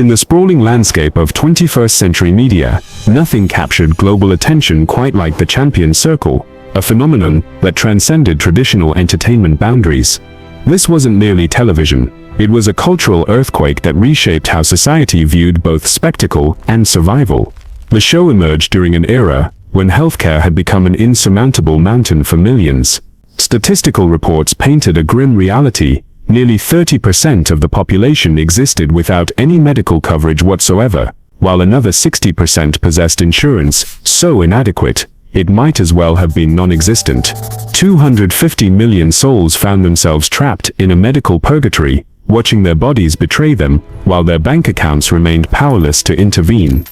In the sprawling landscape of 21st century media, nothing captured global attention quite like the Champions Circle, a phenomenon that transcended traditional entertainment boundaries. This wasn't merely television, it was a cultural earthquake that reshaped how society viewed both spectacle and survival. The show emerged during an era when healthcare had become an insurmountable mountain for millions. Statistical reports painted a grim reality. Nearly 30% of the population existed without any medical coverage whatsoever, while another 60% possessed insurance so inadequate it might as well have been non-existent. 250 million souls found themselves trapped in a medical purgatory, watching their bodies betray them, while their bank accounts remained powerless to intervene.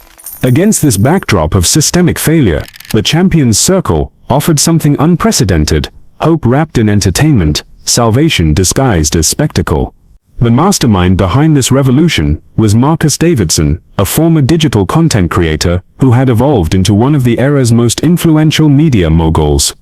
Against this backdrop of systemic failure, the Champions Circle offered something unprecedented: hope wrapped in entertainment, salvation disguised as spectacle. The mastermind behind this revolution was Marcus Davidson, a former digital content creator who had evolved into one of the era's most influential media moguls.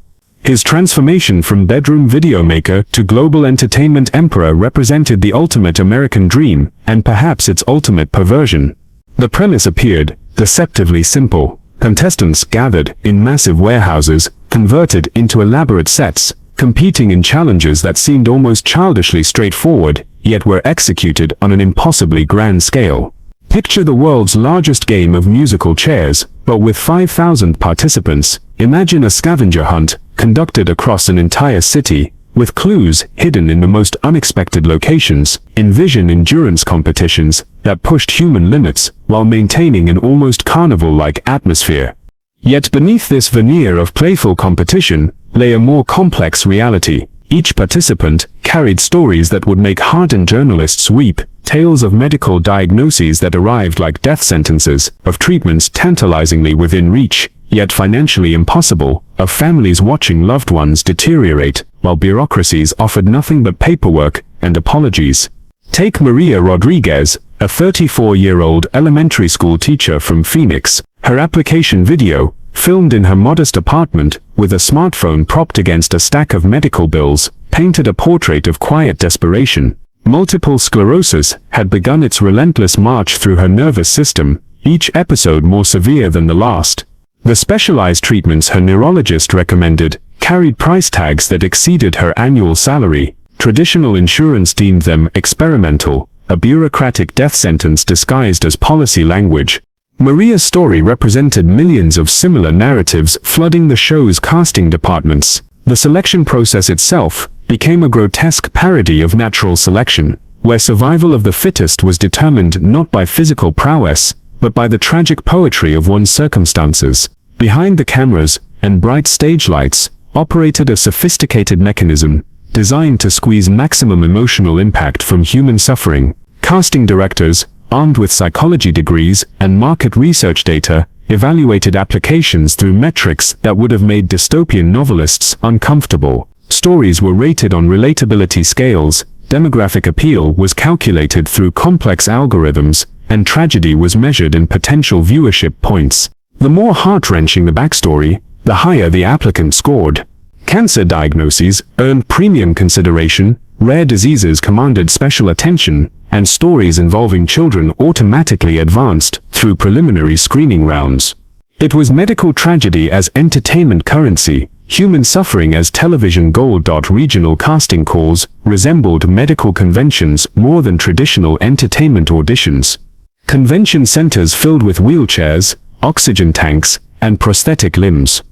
His transformation from bedroom video maker to global entertainment emperor represented the ultimate American dream, and perhaps its ultimate perversion. The premise appeared deceptively simple. Contestants gathered in massive warehouses, converted into elaborate sets, competing in challenges that seemed almost childishly straightforward, yet were executed on an impossibly grand scale. Picture the world's largest game of musical chairs, but with 5,000 participants. Imagine a scavenger hunt, conducted across an entire city, with clues hidden in the most unexpected locations. Envision endurance competitions that pushed human limits, while maintaining an almost carnival-like atmosphere. Yet beneath this veneer of playful competition lay a more complex reality. Each participant carried stories that would make hardened journalists weep, tales of medical diagnoses that arrived like death sentences, of treatments tantalizingly within reach, yet financially impossible, of families watching loved ones deteriorate, while bureaucracies offered nothing but paperwork and apologies. Take Maria Rodriguez, a 34-year-old elementary school teacher from Phoenix. Her application video, filmed in her modest apartment with a smartphone propped against a stack of medical bills, painted a portrait of quiet desperation. Multiple sclerosis had begun its relentless march through her nervous system, each episode more severe than the last. The specialized treatments her neurologist recommended carried price tags that exceeded her annual salary. Traditional insurance deemed them experimental, a bureaucratic death sentence disguised as policy language. Maria's story represented millions of similar narratives flooding the show's casting departments. The selection process itself became a grotesque parody of natural selection, where survival of the fittest was determined not by physical prowess, but by the tragic poetry of one's circumstances. Behind the cameras and bright stage lights operated a sophisticated mechanism designed to squeeze maximum emotional impact from human suffering. Casting directors, armed with psychology degrees and market research data, evaluated applications through metrics that would have made dystopian novelists uncomfortable. Stories were rated on relatability scales, demographic appeal was calculated through complex algorithms, and tragedy was measured in potential viewership points. The more heart-wrenching the backstory, the higher the applicant scored. Cancer diagnoses earned premium consideration, rare diseases commanded special attention, and stories involving children automatically advanced through preliminary screening rounds. It was medical tragedy as entertainment currency, human suffering as television gold. Regional casting calls resembled medical conventions more than traditional entertainment auditions. Convention centers filled with wheelchairs, oxygen tanks, and prosthetic limbs.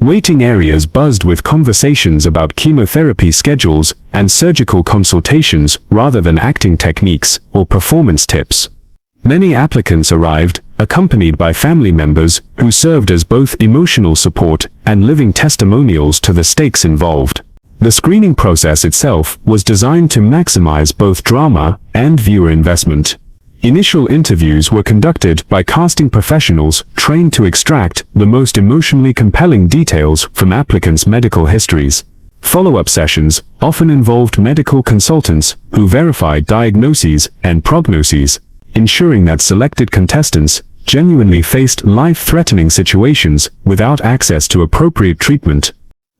Waiting areas buzzed with conversations about chemotherapy schedules and surgical consultations rather than acting techniques or performance tips. Many applicants arrived, accompanied by family members who served as both emotional support and living testimonials to the stakes involved. The screening process itself was designed to maximize both drama and viewer investment. Initial interviews were conducted by casting professionals trained to extract the most emotionally compelling details from applicants' medical histories. Follow-up sessions often involved medical consultants who verified diagnoses and prognoses, ensuring that selected contestants genuinely faced life-threatening situations without access to appropriate treatment.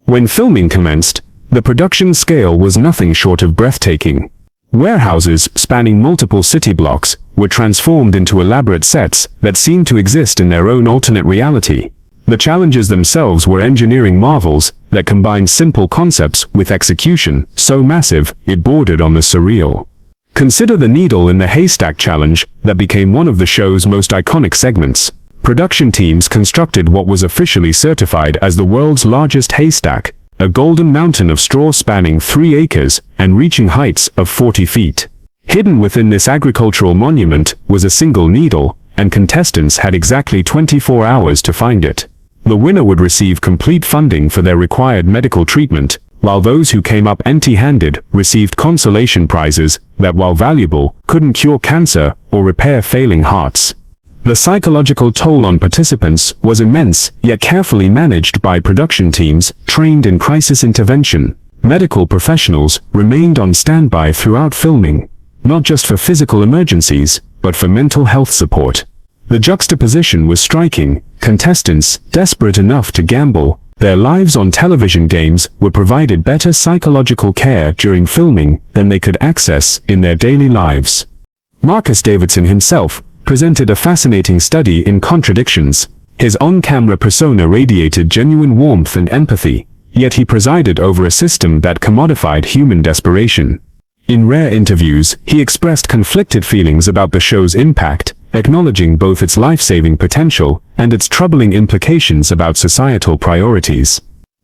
When filming commenced, the production scale was nothing short of breathtaking. Warehouses spanning multiple city blocks were transformed into elaborate sets that seemed to exist in their own alternate reality. The challenges themselves were engineering marvels that combined simple concepts with execution so massive it bordered on the surreal. Consider the needle in the haystack challenge that became one of the show's most iconic segments. Production teams constructed what was officially certified as the world's largest haystack, a golden mountain of straw spanning 3 acres and reaching heights of 40 feet. Hidden within this agricultural monument was a single needle, and contestants had exactly 24 hours to find it. The winner would receive complete funding for their required medical treatment, while those who came up empty-handed received consolation prizes that, while valuable, couldn't cure cancer or repair failing hearts. The psychological toll on participants was immense, yet carefully managed by production teams trained in crisis intervention. Medical professionals remained on standby throughout filming, not just for physical emergencies, but for mental health support. The juxtaposition was striking. Contestants, desperate enough to gamble their lives on television games, were provided better psychological care during filming than they could access in their daily lives. Marcus Davidson himself presented a fascinating study in contradictions. His on-camera persona radiated genuine warmth and empathy, yet he presided over a system that commodified human desperation. In rare interviews, he expressed conflicted feelings about the show's impact, acknowledging both its life-saving potential and its troubling implications about societal priorities.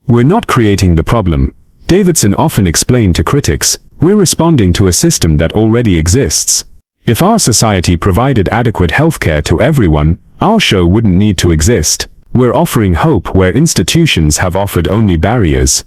"We're not creating the problem," Davidson often explained to critics. "We're responding to a system that already exists. If our society provided adequate healthcare to everyone, our show wouldn't need to exist. We're offering hope where institutions have offered only barriers."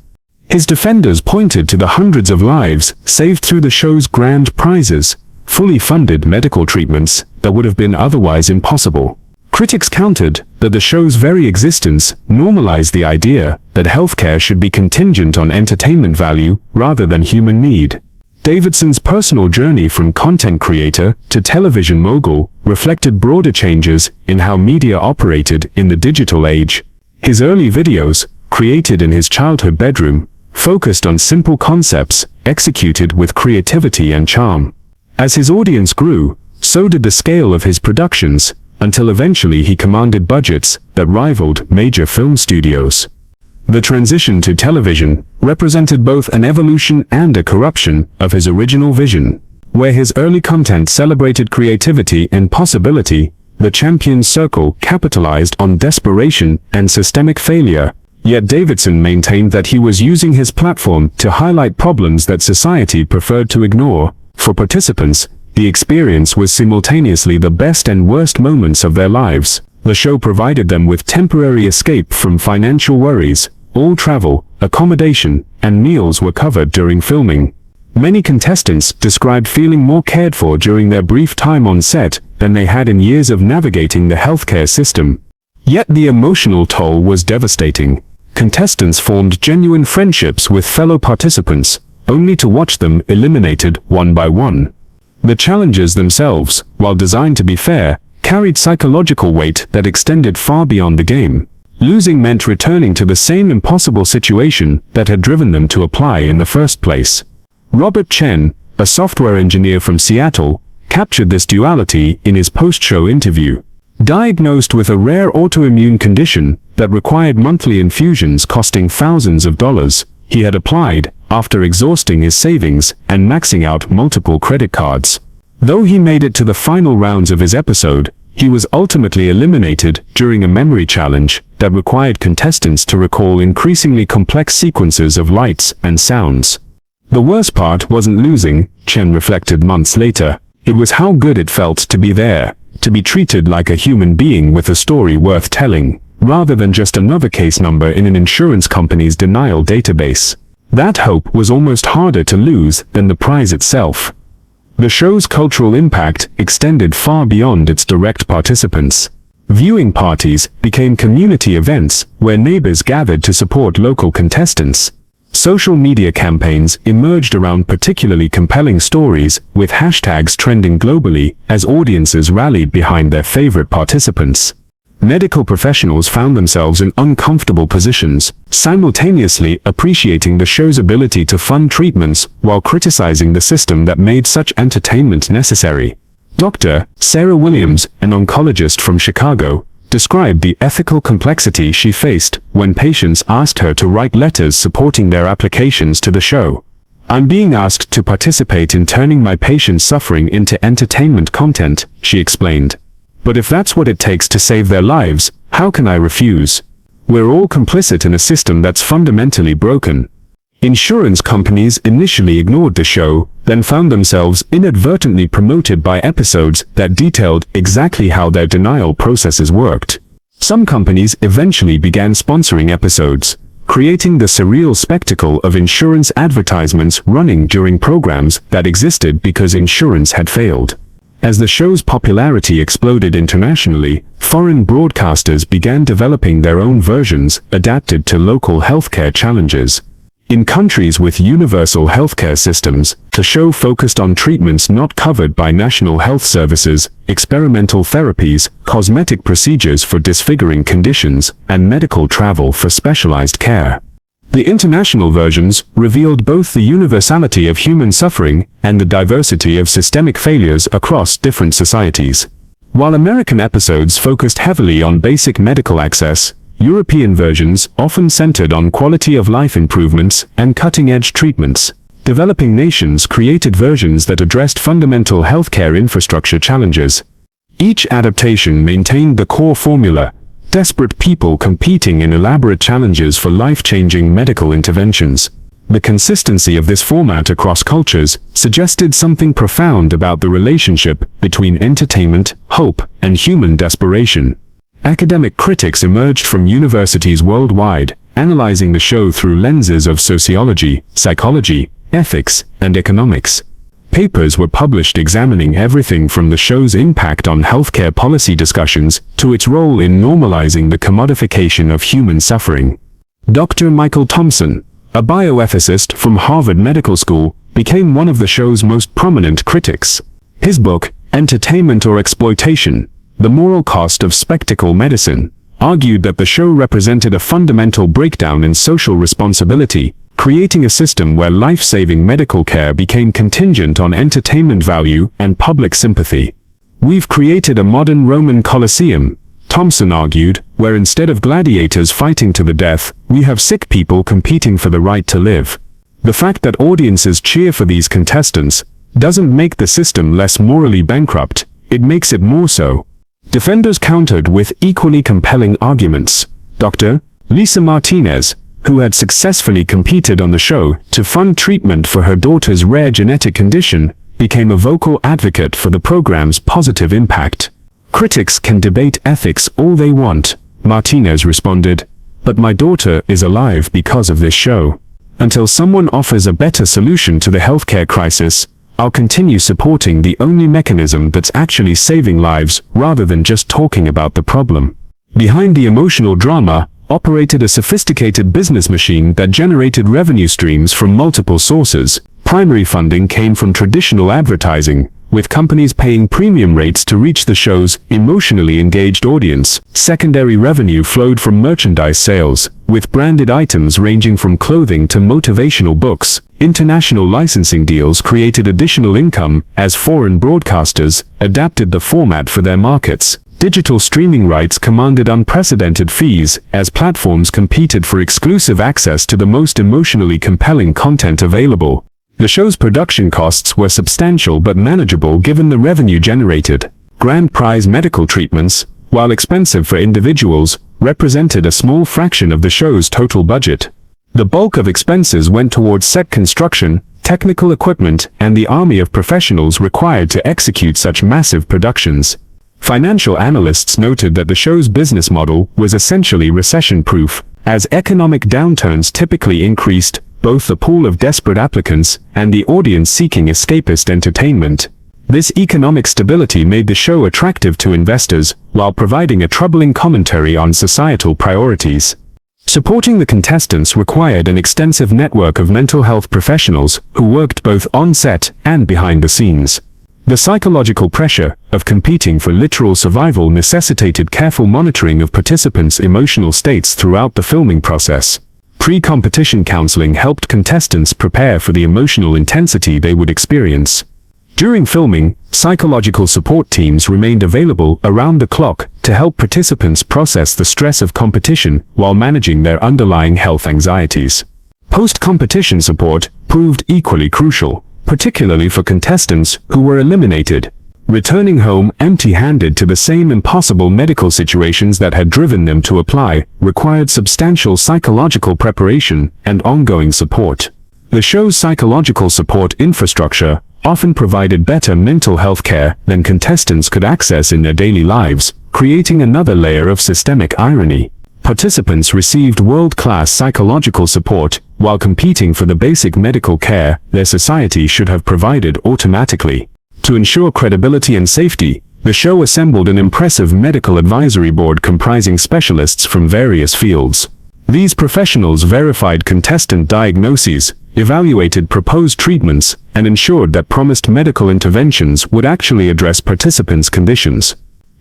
His defenders pointed to the hundreds of lives saved through the show's grand prizes, fully funded medical treatments that would have been otherwise impossible. Critics countered that the show's very existence normalized the idea that healthcare should be contingent on entertainment value rather than human need. Davidson's personal journey from content creator to television mogul reflected broader changes in how media operated in the digital age. His early videos, created in his childhood bedroom, focused on simple concepts executed with creativity and charm. As his audience grew, so did the scale of his productions, until eventually he commanded budgets that rivaled major film studios. The transition to television represented both an evolution and a corruption of his original vision. Where his early content celebrated creativity and possibility, the Champion's Circle capitalized on desperation and systemic failure. Yet Davidson maintained that he was using his platform to highlight problems that society preferred to ignore. For participants, the experience was simultaneously the best and worst moments of their lives. The show provided them with temporary escape from financial worries. All travel, accommodation, and meals were covered during filming. Many contestants described feeling more cared for during their brief time on set than they had in years of navigating the healthcare system. Yet the emotional toll was devastating. Contestants formed genuine friendships with fellow participants, only to watch them eliminated one by one. The challenges themselves, while designed to be fair, carried psychological weight that extended far beyond the game. Losing meant returning to the same impossible situation that had driven them to apply in the first place. Robert Chen, a software engineer from Seattle, captured this duality in his post-show interview. Diagnosed with a rare autoimmune condition that required monthly infusions costing thousands of dollars, he had applied after exhausting his savings and maxing out multiple credit cards. Though he made it to the final rounds of his episode, he was ultimately eliminated during a memory challenge that required contestants to recall increasingly complex sequences of lights and sounds. The worst part wasn't losing, Chen reflected months later. It was how good it felt to be there, to be treated like a human being with a story worth telling, rather than just another case number in an insurance company's denial database. That hope was almost harder to lose than the prize itself. The show's cultural impact extended far beyond its direct participants. Viewing parties became community events where neighbors gathered to support local contestants. Social media campaigns emerged around particularly compelling stories, with hashtags trending globally as audiences rallied behind their favorite participants. medical professionals found themselves in uncomfortable positions, simultaneously appreciating the show's ability to fund treatments while criticizing the system that made such entertainment necessary. Dr. Sarah Williams, an oncologist from Chicago, described the ethical complexity she faced when patients asked her to write letters supporting their applications to the show. "I'm being asked to participate in turning my patients' suffering into entertainment content," she explained. "But if that's what it takes to save their lives, how can I refuse? We're all complicit in a system that's fundamentally broken." Insurance companies initially ignored the show, then found themselves inadvertently promoted by episodes that detailed exactly how their denial processes worked. Some companies eventually began sponsoring episodes, creating the surreal spectacle of insurance advertisements running during programs that existed because insurance had failed. As the show's popularity exploded internationally, foreign broadcasters began developing their own versions adapted to local healthcare challenges. In countries with universal healthcare systems, the show focused on treatments not covered by national health services, experimental therapies, cosmetic procedures for disfiguring conditions, and medical travel for specialized care. The international versions revealed both the universality of human suffering and the diversity of systemic failures across different societies. While American episodes focused heavily on basic medical access, European versions often centered on quality of life improvements and cutting-edge treatments. Developing nations created versions that addressed fundamental healthcare infrastructure challenges. Each adaptation maintained the core formula: desperate people competing in elaborate challenges for life-changing medical interventions. The consistency of this format across cultures suggested something profound about the relationship between entertainment, hope, and human desperation. Academic critics emerged from universities worldwide, analyzing the show through lenses of sociology, psychology, ethics, and economics. Papers were published examining everything from the show's impact on healthcare policy discussions to its role in normalizing the commodification of human suffering. Dr. Michael Thompson, a bioethicist from Harvard Medical School, became one of the show's most prominent critics. His book, Entertainment or Exploitation: The Moral Cost of Spectacle Medicine, argued that the show represented a fundamental breakdown in social responsibility, creating a system where life-saving medical care became contingent on entertainment value and public sympathy. "We've created a modern Roman Colosseum," Thompson argued, "where instead of gladiators fighting to the death, we have sick people competing for the right to live." The fact that audiences cheer for these contestants doesn't make the system less morally bankrupt, it makes it more so. Defenders countered with equally compelling arguments. Dr. Lisa Martinez, who had successfully competed on the show to fund treatment for her daughter's rare genetic condition, became a vocal advocate for the program's positive impact. "Critics can debate ethics all they want," Martinez responded, "but my daughter is alive because of this show. Until someone offers a better solution to the healthcare crisis, I'll continue supporting the only mechanism that's actually saving lives rather than just talking about the problem." Behind the emotional drama operated a sophisticated business machine that generated revenue streams from multiple sources. Primary funding came from traditional advertising, with companies paying premium rates to reach the show's emotionally engaged audience. Secondary revenue flowed from merchandise sales, with branded items ranging from clothing to motivational books. International licensing deals created additional income as foreign broadcasters adapted the format for their markets. Digital streaming rights commanded unprecedented fees as platforms competed for exclusive access to the most emotionally compelling content available. The show's production costs were substantial but manageable given the revenue generated. Grand prize medical treatments, while expensive for individuals, represented a small fraction of the show's total budget. The bulk of expenses went towards set construction, technical equipment, and the army of professionals required to execute such massive productions. Financial analysts noted that the show's business model was essentially recession-proof, as economic downturns typically increased both the pool of desperate applicants and the audience seeking escapist entertainment. This economic stability made the show attractive to investors while providing a troubling commentary on societal priorities. Supporting the contestants required an extensive network of mental health professionals who worked both on set and behind the scenes. The psychological pressure of competing for literal survival necessitated careful monitoring of participants' emotional states throughout the filming process. Pre-competition counseling helped contestants prepare for the emotional intensity they would experience. During filming, psychological support teams remained available around the clock to help participants process the stress of competition while managing their underlying health anxieties. Post-competition support proved equally crucial, particularly for contestants who were eliminated, returning home empty-handed to the same impossible medical situations that had driven them to apply, required substantial psychological preparation and ongoing support. The show's psychological support infrastructure often provided better mental health care than contestants could access in their daily lives, creating another layer of systemic irony. Participants received world-class psychological support while competing for the basic medical care their society should have provided automatically. To ensure credibility and safety, the show assembled an impressive medical advisory board comprising specialists from various fields. These professionals verified contestant diagnoses, evaluated proposed treatments, and ensured that promised medical interventions would actually address participants' conditions.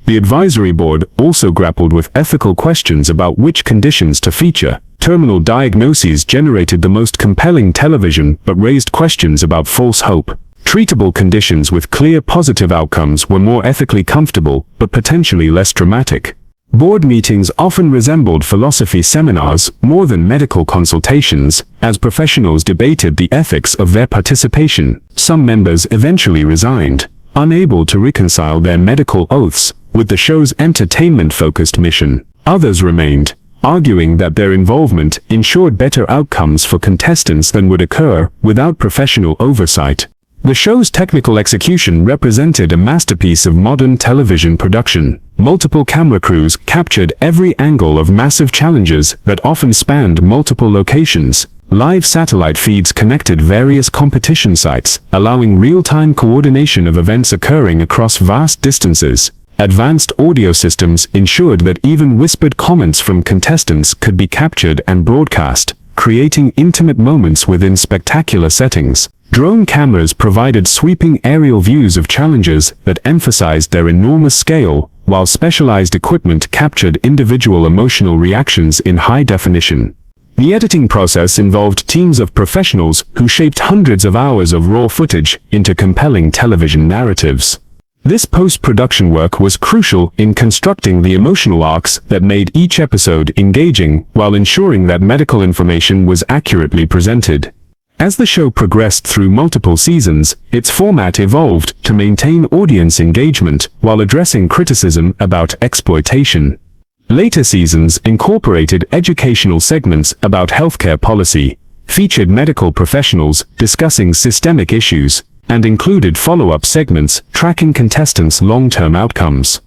The advisory board also grappled with ethical questions about which conditions to feature. Terminal diagnoses generated the most compelling television but raised questions about false hope. Treatable conditions with clear positive outcomes were more ethically comfortable but potentially less dramatic. Board meetings often resembled philosophy seminars more than medical consultations, as professionals debated the ethics of their participation. Some members eventually resigned, unable to reconcile their medical oaths with the show's entertainment-focused mission. Others remained, arguing that their involvement ensured better outcomes for contestants than would occur without professional oversight. The show's technical execution represented a masterpiece of modern television production. Multiple camera crews captured every angle of massive challenges that often spanned multiple locations. Live satellite feeds connected various competition sites, allowing real-time coordination of events occurring across vast distances. Advanced audio systems ensured that even whispered comments from contestants could be captured and broadcast, creating intimate moments within spectacular settings. Drone cameras provided sweeping aerial views of challenges that emphasized their enormous scale, while specialized equipment captured individual emotional reactions in high definition. The editing process involved teams of professionals who shaped hundreds of hours of raw footage into compelling television narratives. This post-production work was crucial in constructing the emotional arcs that made each episode engaging while ensuring that medical information was accurately presented. As the show progressed through multiple seasons, its format evolved to maintain audience engagement while addressing criticism about exploitation. Later seasons incorporated educational segments about healthcare policy, featured medical professionals discussing systemic issues, and included follow-up segments tracking contestants' long-term outcomes.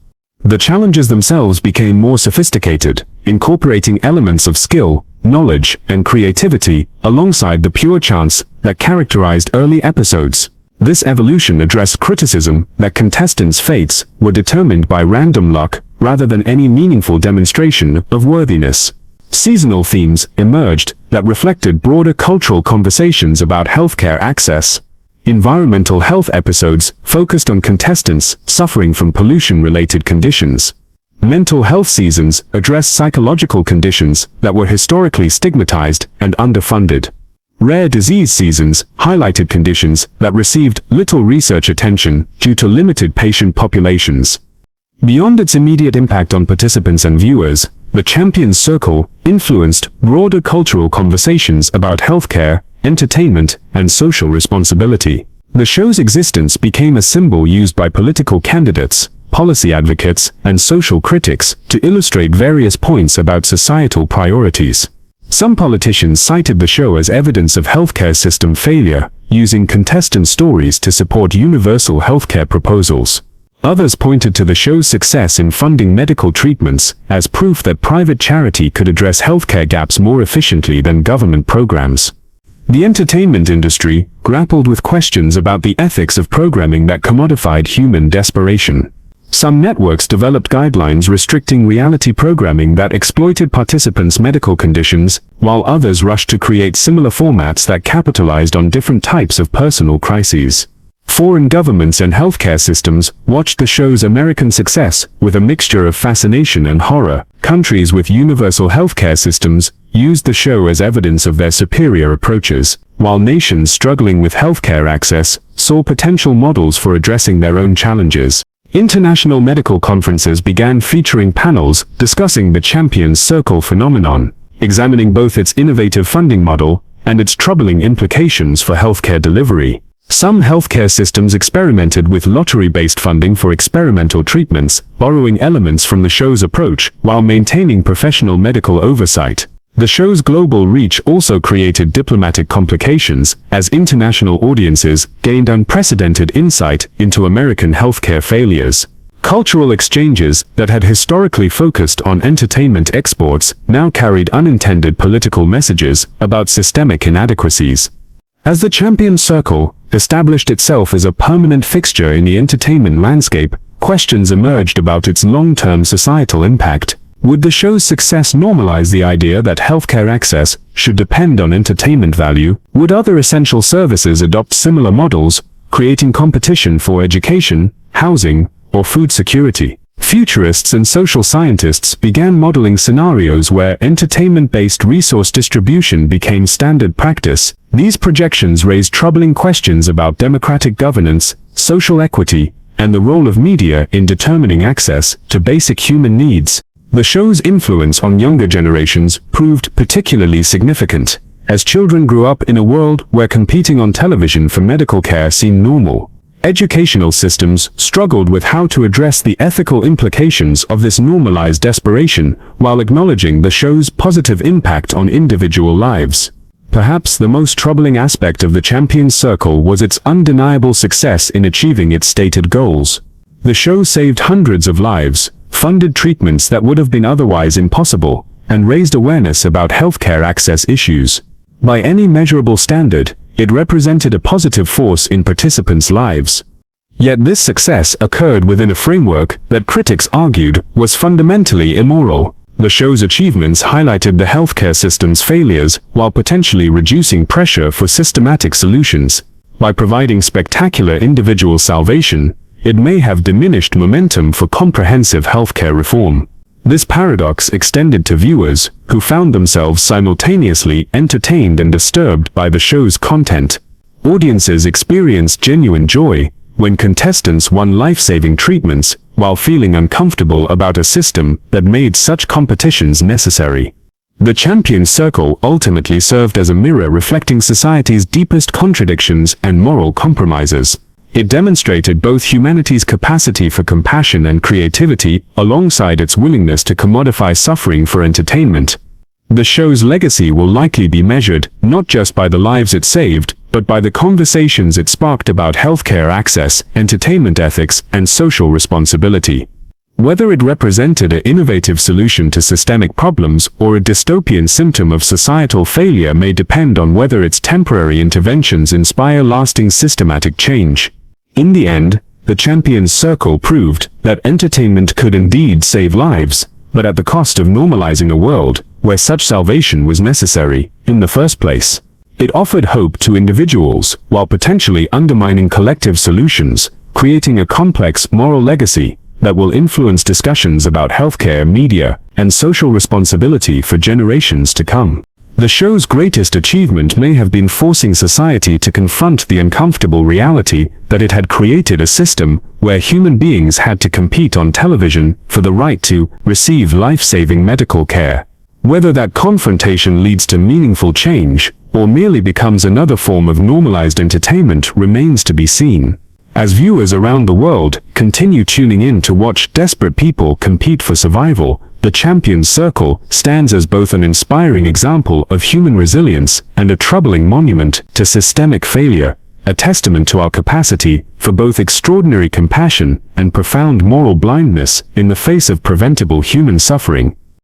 The challenges themselves became more sophisticated, incorporating elements of skill, knowledge, and creativity alongside the pure chance that characterized early episodes. This evolution addressed criticism that contestants' fates were determined by random luck rather than any meaningful demonstration of worthiness. Seasonal themes emerged that reflected broader cultural conversations about healthcare access. Environmental health episodes focused on contestants suffering from pollution-related conditions. Mental health seasons addressed psychological conditions that were historically stigmatized and underfunded. Rare disease seasons highlighted conditions that received little research attention due to limited patient populations. Beyond its immediate impact on participants and viewers, the Champions Circle influenced broader cultural conversations about healthcare, entertainment, and social responsibility. The show's existence became a symbol used by political candidates, policy advocates, and social critics to illustrate various points about societal priorities. Some politicians cited the show as evidence of healthcare system failure, using contestant stories to support universal healthcare proposals. Others pointed to the show's success in funding medical treatments as proof that private charity could address healthcare gaps more efficiently than government programs. The entertainment industry grappled with questions about the ethics of programming that commodified human desperation. Some networks developed guidelines restricting reality programming that exploited participants' medical conditions, while others rushed to create similar formats that capitalized on different types of personal crises. Foreign governments and healthcare systems watched the show's American success with a mixture of fascination and horror. Countries with universal healthcare systems used the show as evidence of their superior approaches, while nations struggling with healthcare access saw potential models for addressing their own challenges. International medical conferences began featuring panels discussing the Champions Circle phenomenon, examining both its innovative funding model and its troubling implications for healthcare delivery. Some healthcare systems experimented with lottery-based funding for experimental treatments, borrowing elements from the show's approach while maintaining professional medical oversight. The show's global reach also created diplomatic complications, as international audiences gained unprecedented insight into American healthcare failures. Cultural exchanges that had historically focused on entertainment exports now carried unintended political messages about systemic inadequacies. As the Champions Circle established itself as a permanent fixture in the entertainment landscape, questions emerged about its long-term societal impact. Would the show's success normalize the idea that healthcare access should depend on entertainment value? Would other essential services adopt similar models, creating competition for education, housing, or food security? Futurists and social scientists began modeling scenarios where entertainment-based resource distribution became standard practice. These projections raised troubling questions about democratic governance, social equity, and the role of media in determining access to basic human needs. The show's influence on younger generations proved particularly significant, as children grew up in a world where competing on television for medical care seemed normal. Educational systems struggled with how to address the ethical implications of this normalized desperation while acknowledging the show's positive impact on individual lives. Perhaps the most troubling aspect of the Champions Circle was its undeniable success in achieving its stated goals. The show saved hundreds of lives, funded treatments that would have been otherwise impossible, and raised awareness about healthcare access issues. By any measurable standard, it represented a positive force in participants' lives. Yet this success occurred within a framework that critics argued was fundamentally immoral. The show's achievements highlighted the healthcare system's failures while potentially reducing pressure for systematic solutions. By providing spectacular individual salvation, it may have diminished momentum for comprehensive healthcare reform. This paradox extended to viewers, who found themselves simultaneously entertained and disturbed by the show's content. Audiences experienced genuine joy when contestants won life-saving treatments, while feeling uncomfortable about a system that made such competitions necessary. The Champions Circle ultimately served as a mirror reflecting society's deepest contradictions and moral compromises. It demonstrated both humanity's capacity for compassion and creativity, alongside its willingness to commodify suffering for entertainment. The show's legacy will likely be measured not just by the lives it saved, but by the conversations it sparked about healthcare access, entertainment ethics, and social responsibility. Whether it represented an innovative solution to systemic problems or a dystopian symptom of societal failure may depend on whether its temporary interventions inspire lasting systematic change. In the end, the Champions Circle proved that entertainment could indeed save lives, but at the cost of normalizing a world where such salvation was necessary in the first place. It offered hope to individuals while potentially undermining collective solutions, creating a complex moral legacy that will influence discussions about healthcare, media, and social responsibility for generations to come. The show's greatest achievement may have been forcing society to confront the uncomfortable reality that it had created a system where human beings had to compete on television for the right to receive life-saving medical care. Whether that confrontation leads to meaningful change or merely becomes another form of normalized entertainment remains to be seen. As viewers around the world continue tuning in to watch desperate people compete for survival, the Champions Circle stands as both an inspiring example of human resilience and a troubling monument to systemic failure, a testament to our capacity for both extraordinary compassion and profound moral blindness in the face of preventable human suffering.